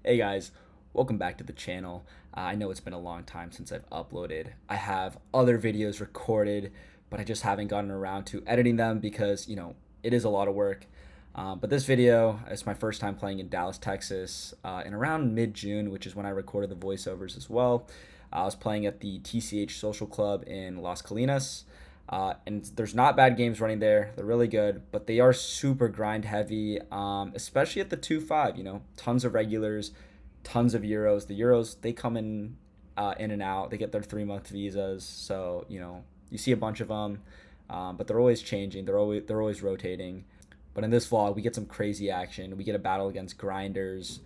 Hey guys, welcome back to the channel. I know it's been a long time since I've uploaded. I have other videos recorded, but I just haven't gotten around to editing them because, it is a lot of work. But this video is my first time playing in Dallas, Texas, in around mid-June, which is when I recorded the voiceovers as well. I was playing at the TCH Social Club in Las Colinas. And there's not bad games running there. They're really good, but they are super grind heavy, especially at the 2-5. Tons of regulars, tons of Euros. The Euros, they come in and out. They get their 3-month visas. So, you see a bunch of them, but they're always changing. They're always rotating. But in this vlog, we get some crazy action. We get a battle against grinders,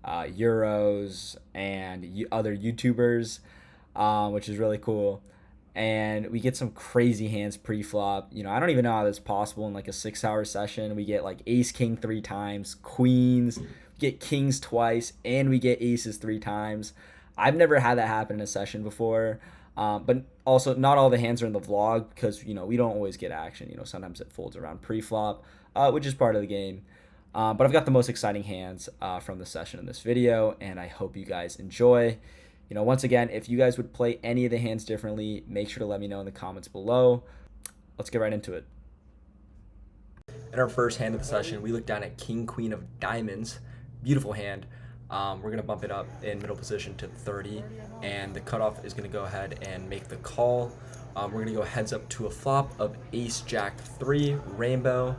Euros, and other YouTubers, which is really cool. And we get some crazy hands pre-flop. I don't even know how that's possible in like a 6-hour session. We get like ace king 3 times, queens, we get kings twice, and we get aces 3 times. I've never had that happen in a session before. But also not all the hands are in the vlog because we don't always get action. Sometimes it folds around pre-flop, which is part of the game. But I've got the most exciting hands from the session in this video, and I hope you guys enjoy. Once again, if you guys would play any of the hands differently, make sure to let me know in the comments below. Let's get right into it. In our first hand of the session, we look down at King Queen of Diamonds. Beautiful hand. We're going to bump it up in middle position to 30, and the cutoff is going to go ahead and make the call. We're going to go heads up to a flop of Ace Jack 3 Rainbow.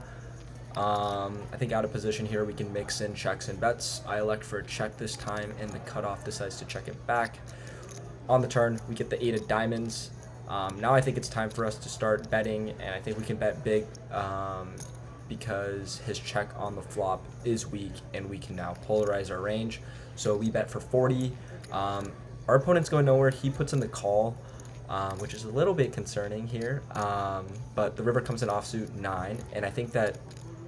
I think out of position here we can mix in checks and bets. I elect for a check this time, and the cutoff decides to check it back. On the turn, we get the 8 of diamonds. Now I think it's time for us to start betting, and I think we can bet big because his check on the flop is weak, and we can now polarize our range. So we bet for 40. Our opponent's going nowhere. He puts in the call, which is a little bit concerning here. But the river comes in offsuit 9, and I think that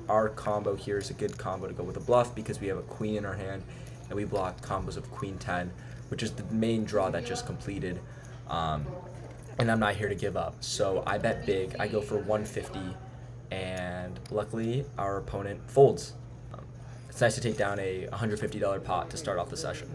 our combo here is a good combo to go with a bluff because we have a queen in our hand and we block combos of queen 10, which is the main draw that just completed. And I'm not here to give up, so I bet big. I go for 150, and luckily our opponent folds. It's nice to take down a $150 pot to start off the session.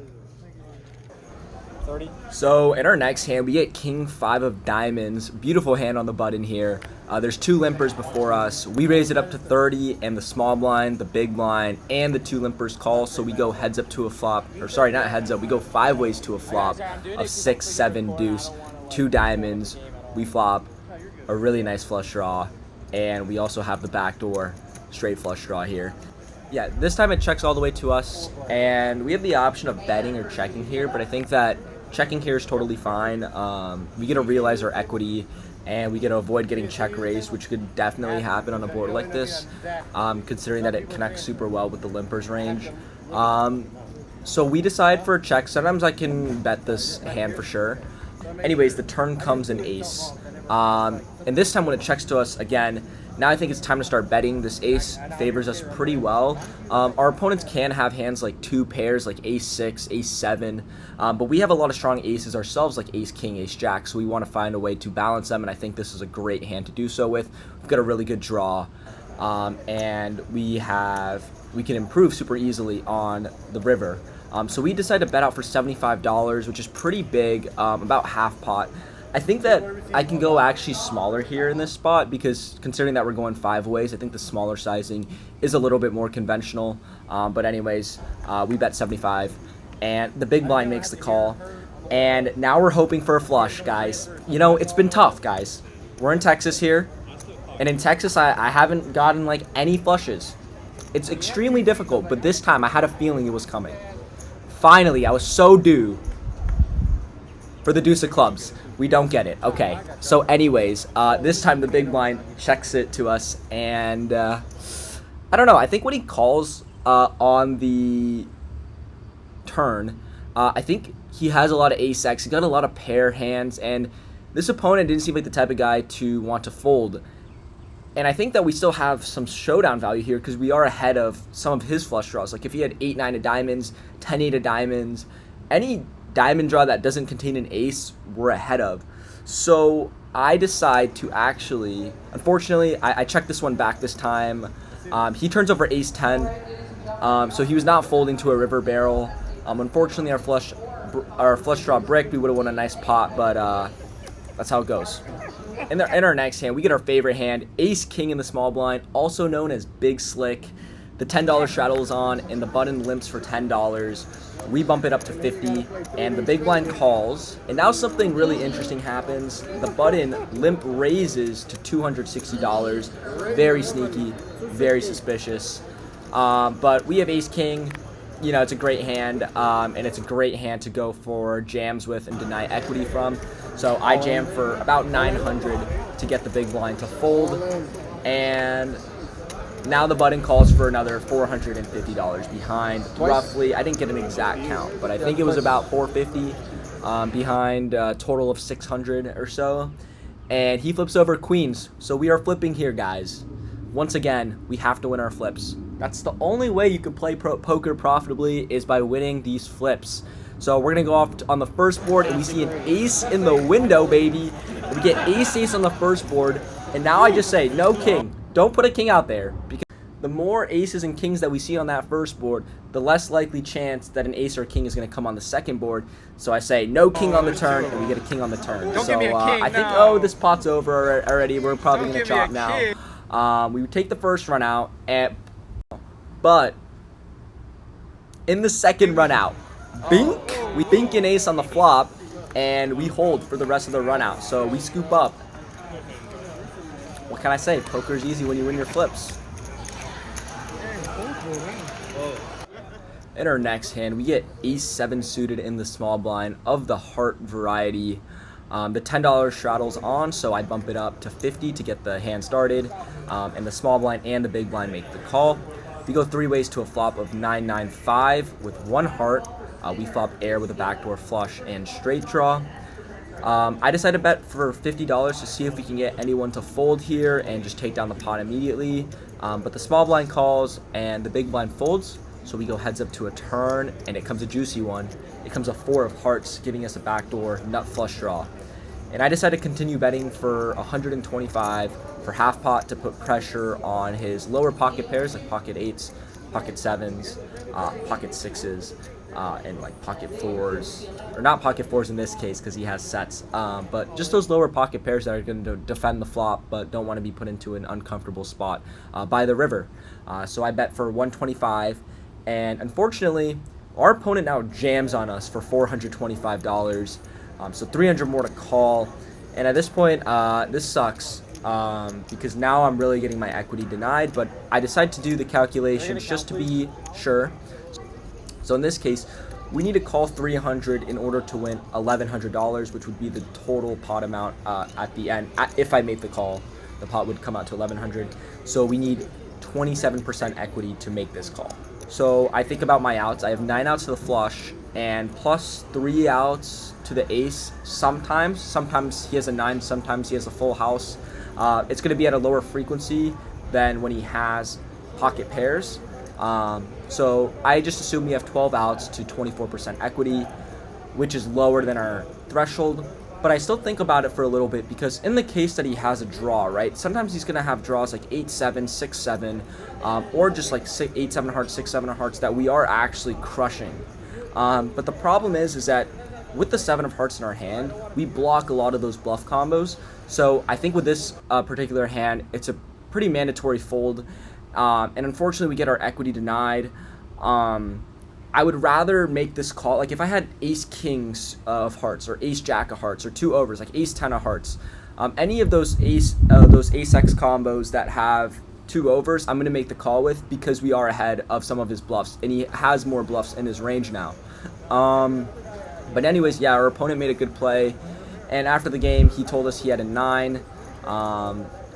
30. So in our next hand, we get King 5 of Diamonds. Beautiful hand on the button here. There's 2 limpers before us. We raise it up to 30, and the small blind, the big blind, and the 2 limpers call. So we go heads up to a flop, or sorry, not heads up. We go 5 ways to a flop of 6, 7 deuce, 2 diamonds. We flop a really nice flush draw, and we also have the backdoor straight flush draw here. Yeah, this time it checks all the way to us, and we have the option of betting or checking here, but I think that checking here is totally fine. We get to realize our equity, and we get to avoid getting check raised, which could definitely happen on a board like this, considering that it connects super well with the limpers range. So we decide for a check. Sometimes I can bet this hand for sure. Anyways, the turn comes an ace. And this time when it checks to us again, now I think it's time to start betting. This ace favors us pretty well. Our opponents can have hands like 2 pairs, like ace 6, ace 7, but we have a lot of strong aces ourselves, like ace king, ace jack, so we want to find a way to balance them, and I think this is a great hand to do so with. We've got a really good draw, and we can improve super easily on the river. So we decided to bet out for $75, which is pretty big, about half pot. I think that I can go actually smaller here in this spot because considering that we're going 5 ways, I think the smaller sizing is a little bit more conventional. But anyways, we bet 75, and the big blind makes the call. And now we're hoping for a flush, guys. It's been tough, guys. We're in Texas here, and in Texas, I haven't gotten like any flushes. It's extremely difficult, but this time I had a feeling it was coming. Finally, I was so due for the deuce of clubs. We don't get it. Okay. So anyways, this time the big blind checks it to us, and I don't know. I think when he calls on the turn, I think he has a lot of ace-x. He got a lot of pair hands, and this opponent didn't seem like the type of guy to want to fold. And I think that we still have some showdown value here because we are ahead of some of his flush draws. Like if he had 8, 9 of diamonds, 10, 8 of diamonds, any diamond draw that doesn't contain an ace, we're ahead of. So I decide to actually, unfortunately, I checked this one back this time. He turns over ace 10, so he was not folding to a river barrel. Unfortunately, our flush draw bricked. We would have won a nice pot, but that's how it goes. In our next hand, we get our favorite hand, Ace King in the small blind, also known as Big Slick. The $10 straddle is on, and the button limps for $10. We bump it up to 50, and the big blind calls. And now something really interesting happens. The button limp raises to $260. Very sneaky, very suspicious. But we have Ace King. You know, it's a great hand, and it's a great hand to go for jams with and deny equity from. So I jam for about 900 to get the big blind to fold, and now the button calls for another $450 behind, roughly. I didn't get an exact count, but I think it was about $450 behind a total of 600 or so. And he flips over queens, so we are flipping here, guys. Once again, we have to win our flips. That's the only way you can play poker profitably, is by winning these flips. So we're going to go off on the first board, and we see an ace in the window, baby. We get ace on the first board, and now I just say, no king. Don't put a king out there, because the more aces and kings that we see on that first board, the less likely chance that an ace or a king is going to come on the second board. So I say, no king on the turn, and we get a king on the turn. Don't so give me a king, I think, no. this pot's over already. We're probably going to chop now. We would take the first run out, but in the second run out, bink, we bink an ace on the flop, and we hold for the rest of the run out. So we scoop up. What can I say? Poker's easy when you win your flips. In our next hand, we get ace 7 suited in the small blind of the heart variety. The $10 straddle's on, so I bump it up to 50 to get the hand started. And the small blind and the big blind make the call. We go 3 ways to a flop of 9-9-5 with 1 heart. We flop air with a backdoor flush and straight draw. I decided to bet for $50 to see if we can get anyone to fold here and just take down the pot immediately. But the small blind calls and the big blind folds, so we go heads up to a turn, and it comes a juicy one. It comes a 4 of hearts, giving us a backdoor nut flush draw. And I decided to continue betting for 125 for half pot to put pressure on his lower pocket pairs, like pocket 8s, pocket 7s, pocket 6s. And like pocket 4s, or not pocket 4s in this case because he has sets, but just those lower pocket pairs that are going to defend the flop but don't want to be put into an uncomfortable spot by the river. So I bet for 125, and unfortunately our opponent now jams on us for $425, so 300 more to call. And at this point, this sucks because now I'm really getting my equity denied, but I decide to do the calculations just to be sure. So in this case, we need to call 300 in order to win $1,100, which would be the total pot amount at the end. If I made the call, the pot would come out to 1,100. So we need 27% equity to make this call. So I think about my outs. I have 9 outs to the flush and plus 3 outs to the ace. Sometimes he has a 9, sometimes he has a full house. It's going to be at a lower frequency than when he has pocket pairs. So I just assume we have 12 outs to 24% equity, which is lower than our threshold. But I still think about it for a little bit, because in the case that he has a draw, right? Sometimes he's going to have draws like 8-7, 6-7, or just like 8-7 hearts, 6-7 hearts that we are actually crushing. But the problem is that with the 7 of hearts in our hand, we block a lot of those bluff combos. So I think with this particular hand, it's a pretty mandatory fold. And unfortunately, we get our equity denied. I would rather make this call. Like if I had ace kings of hearts or ace jack of hearts or 2 overs, like ace 10 of hearts, any of those ace x combos that have 2 overs, I'm going to make the call with, because we are ahead of some of his bluffs, and he has more bluffs in his range now. But anyways, yeah, our opponent made a good play, and after the game, he told us he had a 9,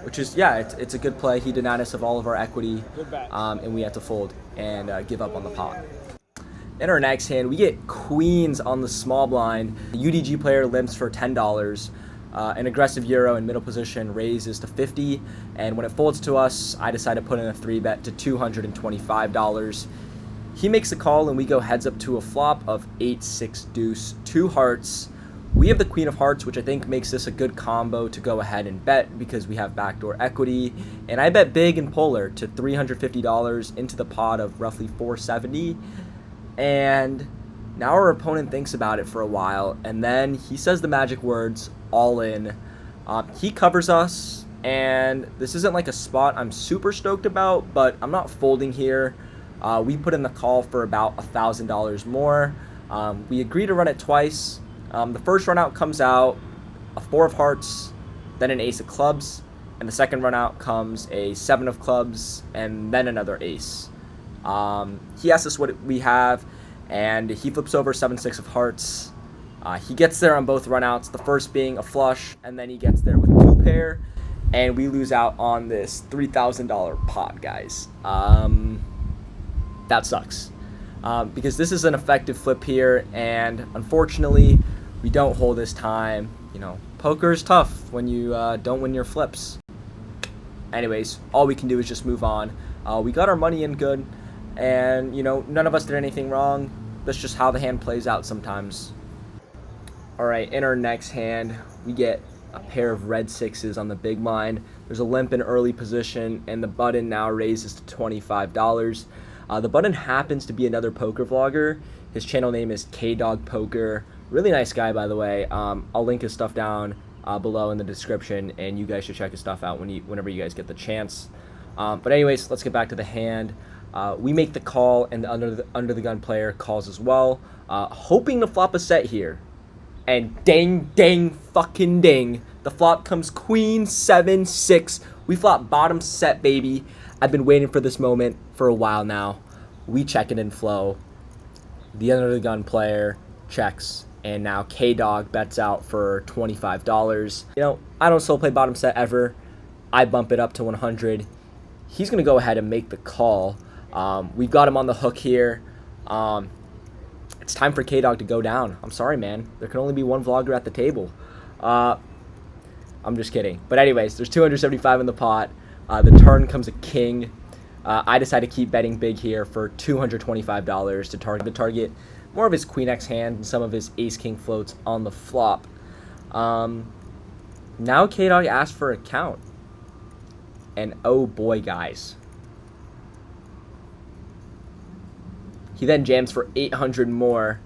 which is, yeah, it's a good play. He denied us of all of our equity, and we had to fold and give up on the pot. In our next hand, we get queens on the small blind. The UDG player limps for $10. An aggressive euro in middle position raises to 50, and when it folds to us, I decide to put in a 3-bet to $225. He makes a call, and we go heads up to a flop of 8-6 deuce, 2 hearts. We have the queen of hearts, which I think makes this a good combo to go ahead and bet, because we have backdoor equity. And I bet big and polar to $350 into the pot of roughly $470. And Now our opponent thinks about it for a while, and then he says the magic words, all in. He covers us, and this isn't like a spot I'm super stoked about, but I'm not folding here. We put in the call for about $1,000 more. We agree to run it twice. The first run out comes out a 4 of hearts, then an ace of clubs, and the second run out comes a 7 of clubs, and then another ace. He asks us what we have, and he flips over 7-6 of hearts. He gets there on both runouts, the first being a flush, and then he gets there with 2 pair, and we lose out on this $3,000 pot, guys. That sucks, because this is an effective flip here, and unfortunately, we don't hold this time. You know, poker is tough when you don't win your flips. Anyways, all we can do is just move on. We got our money in good, and, you know, none of us did anything wrong. That's just how the hand plays out sometimes. Alright, in our next hand, we get a pair of red 6s on the big blind. There's a limp in early position, and the button now raises to $25. The button happens to be another poker vlogger. His channel name is KDog Poker. Really nice guy, by the way. I'll link his stuff down below in the description, and you guys should check his stuff out whenever you guys get the chance. But anyways, let's get back to the hand. We make the call, and the under the gun player calls as well, hoping to flop a set here. And dang, fucking ding, the flop comes queen 7-6. We flop bottom set, baby. I've been waiting for this moment for a while now. We check it in flow. The under the gun player checks, and now K-Dog bets out for $25. You know, I don't solo play bottom set ever. I bump it up to 100. He's gonna go ahead and make the call. We've got him on the hook here. It's time for K-Dog to go down. I'm sorry, man. There can only be one vlogger at the table. I'm just kidding. But anyways, there's 275 in the pot. The turn comes a king. I decide to keep betting big here for $225 to target more of his queen X hand and some of his ace king floats on the flop. Now K-Dog asks for a count. And oh boy, guys. He then jams for 800 more.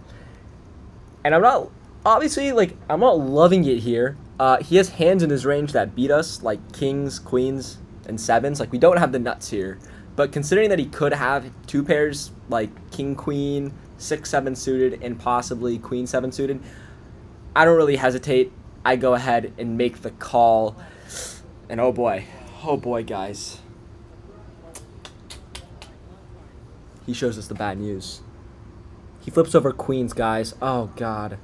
And I'm not, obviously, like, I'm not loving it here. He has hands in his range that beat us, like kings, queens, and 7s. Like, we don't have the nuts here. But considering that he could have 2 pairs, like king, queen, 6-7 suited, and possibly queen 7 suited, I don't really hesitate. I go ahead and make the call. And oh boy, guys. He shows us the bad news. He flips over queens, guys. Oh, God.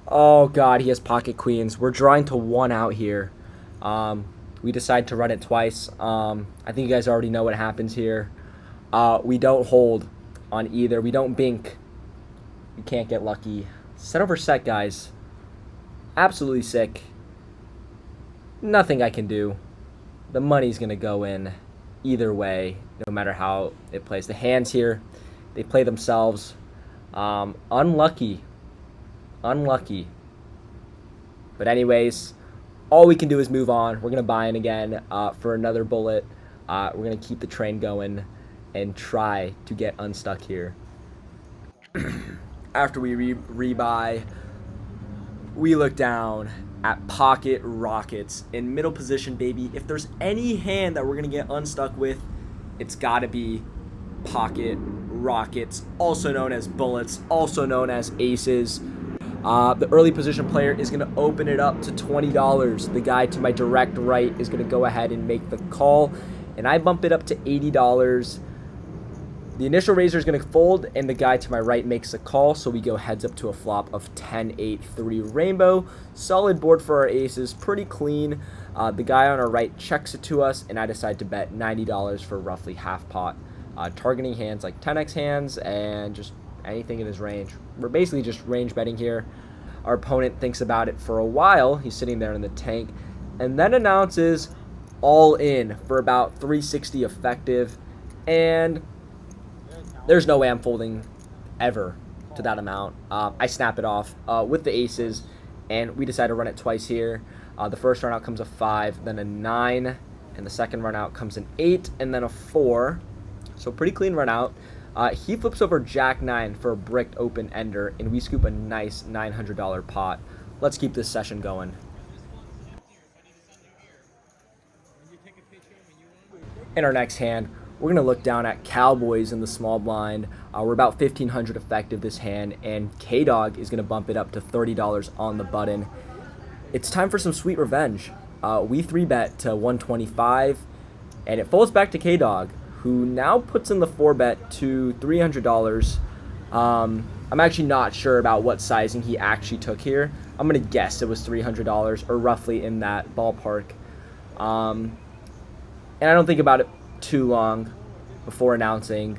Oh, God, he has pocket queens. We're drawing to 1 out here. We decide to run it twice. I think you guys already know what happens here. We don't hold on either. We don't bink. We can't get lucky. Set over set, guys. Absolutely sick. Nothing I can do. The money's going to go in either way, no matter how it plays. The hands here, they play themselves. Unlucky. But anyways, all we can do is move on. We're going to buy in again for another bullet. We're going to keep the train going and try to get unstuck here. After we rebuy, we look down at pocket rockets in middle position, baby. If there's any hand that we're gonna get unstuck with, it's gotta be pocket rockets, also known as bullets, also known as aces. The early position player is gonna open it up to $20. The guy to my direct right is gonna go ahead and make the call, and I bump it up to $80. The initial raiser is going to fold, and the guy to my right makes a call, so we go heads up to a flop of 10-8-3 rainbow. Solid board for our aces, pretty clean. The guy on our right checks it to us, and I decide to bet $90 for roughly half pot, targeting hands like 10x hands and just anything in his range. We're basically just range betting here. Our opponent thinks about it for a while. He's sitting there in the tank, and then announces all in for about 360 effective, and there's no way I'm folding ever to that amount. I snap it off with the aces, and we decide to run it twice here. The first run out comes a 5, then a 9, and the second run out comes an 8, and then a 4. So pretty clean run out. He flips over Jack 9 for a bricked open ender, and we scoop a nice $900 pot. Let's keep this session going. In our next hand, we're going to look down at Cowboys in the small blind. We're about 1,500 effective this hand, and K-Dog is going to bump it up to $30 on the button. It's time for some sweet revenge. We 3-bet to 125, and it folds back to K-Dog, who now puts in the 4-bet to $300. I'm actually not sure about what sizing he actually took here. I'm going to guess it was $300, or roughly in that ballpark. And I don't think about it too long before announcing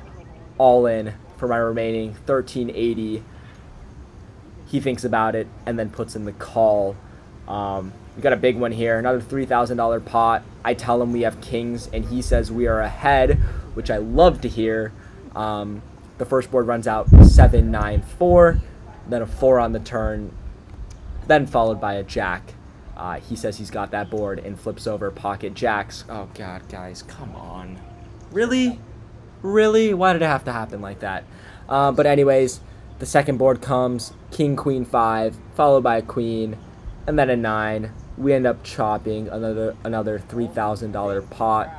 all in for my remaining $1,380. He thinks about it and then puts in the call. We got a big one here, another $3,000 pot. I tell him we have kings, and he says we are ahead, which I love to hear. The first board runs out 7-9-4, then a 4 on the turn, then followed by a jack. He says he's got that board and flips over pocket jacks. Oh, God, guys, come on. Really? Really? Why did it have to happen like that? But anyways, the second board comes king, queen, 5, followed by a queen, and then a 9. We end up chopping another $3,000 pot.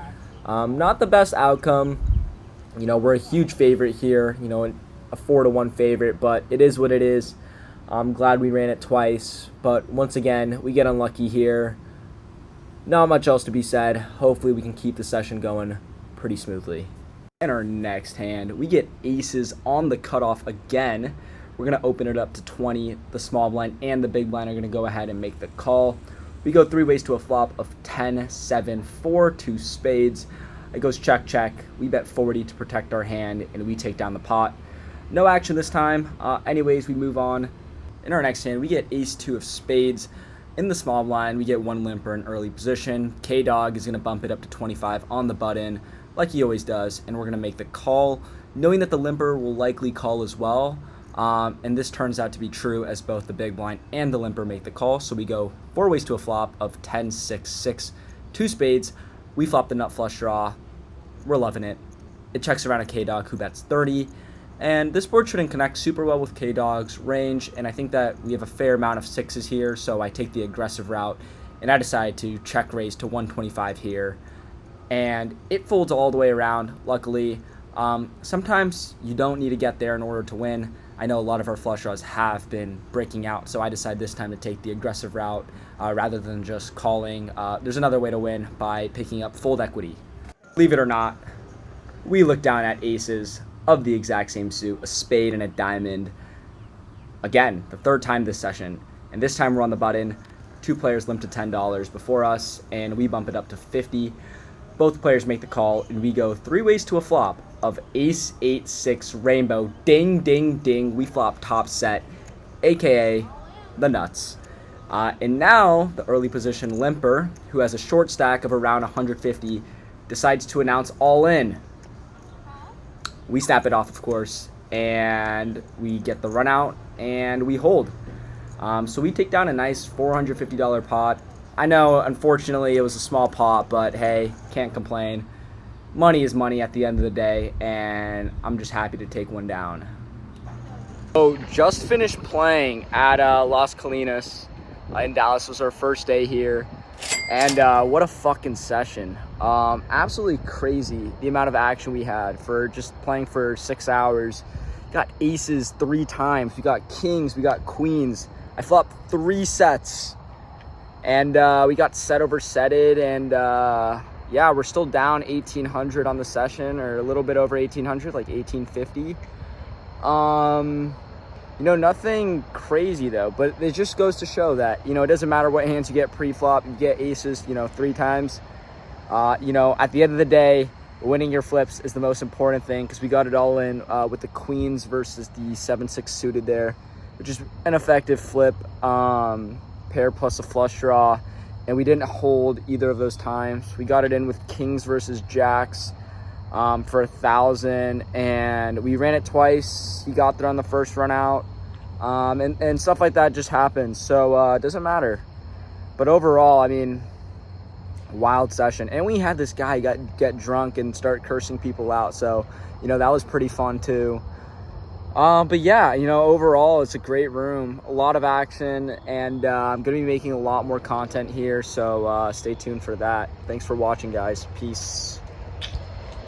Not the best outcome. You know, we're a huge favorite here. You know, a 4-1 favorite, but it is what it is. I'm glad we ran it twice, but once again, we get unlucky here. Not much else to be said. Hopefully we can keep the session going pretty smoothly. In our next hand, we get aces on the cutoff again. We're going to open it up to 20. The small blind and the big blind are going to go ahead and make the call. We go 3 ways to a flop of 10, 7, 4, 2 spades. It goes check, check. We bet 40 to protect our hand, and we take down the pot. No action this time. Anyways, we move on. In our next hand, we get ace-2 of spades. In the small blind, we get 1 limper in early position. K-Dog is going to bump it up to 25 on the button, like he always does, and we're going to make the call, knowing that the limper will likely call as well. And this turns out to be true as both the big blind and the limper make the call. So we go 4 ways to a flop of 10, 6, 6, 2 spades. We flop the nut flush draw. We're loving it. It checks around a K-Dog who bets 30. And this board shouldn't connect super well with K-Dog's range, and I think that we have a fair amount of 6s here, so I take the aggressive route, and I decide to check raise to 125 here. And it folds all the way around, luckily. Sometimes you don't need to get there in order to win. I know a lot of our flush draws have been breaking out, so I decide this time to take the aggressive route rather than just calling. There's another way to win by picking up fold equity. Believe it or not, we look down at aces of the exact same suit, a spade and a diamond. Again, the 3rd time this session, and this time we're on the button. 2 players limp to $10 before us, and we bump it up to 50. Both players make the call, and we go 3 ways to a flop of ace, 8, 6, rainbow, ding, ding, ding. We flop top set, aka the nuts. And now the early position limper, who has a short stack of around 150, decides to announce all in. We snap it off, of course, and we get the run out, and we hold. So we take down a nice $450 pot. I know, unfortunately, it was a small pot, but hey, can't complain. Money is money at the end of the day, and I'm just happy to take one down. So just finished playing at Las Colinas in Dallas. It was our first day here, and what a fucking session. Absolutely crazy the amount of action we had for just playing for 6 hours. Got aces 3 times. We got kings. We got queens. I flopped 3 sets. And we got set over setted. And yeah, we're still down 1,800 on the session, or a little bit over 1,800, like 1,850. You know, nothing crazy though, but it just goes to show that, you know, it doesn't matter what hands you get pre-flop, you get aces, you know, 3 times. You know, at the end of the day, winning your flips is the most important thing, because we got it all in with the queens versus the 7-6 suited there, which is an effective flip, pair plus a flush draw, and we didn't hold either of those times. We got it in with kings versus jacks for 1,000, and we ran it twice. He got there on the first run out, and stuff like that just happens. So it doesn't matter. But overall, I mean, Wild session. And we had this guy get drunk and start cursing people out. So, you know, that was pretty fun too. But yeah, you know, overall, it's a great room, a lot of action, and I'm going to be making a lot more content here. So stay tuned for that. Thanks for watching, guys. Peace.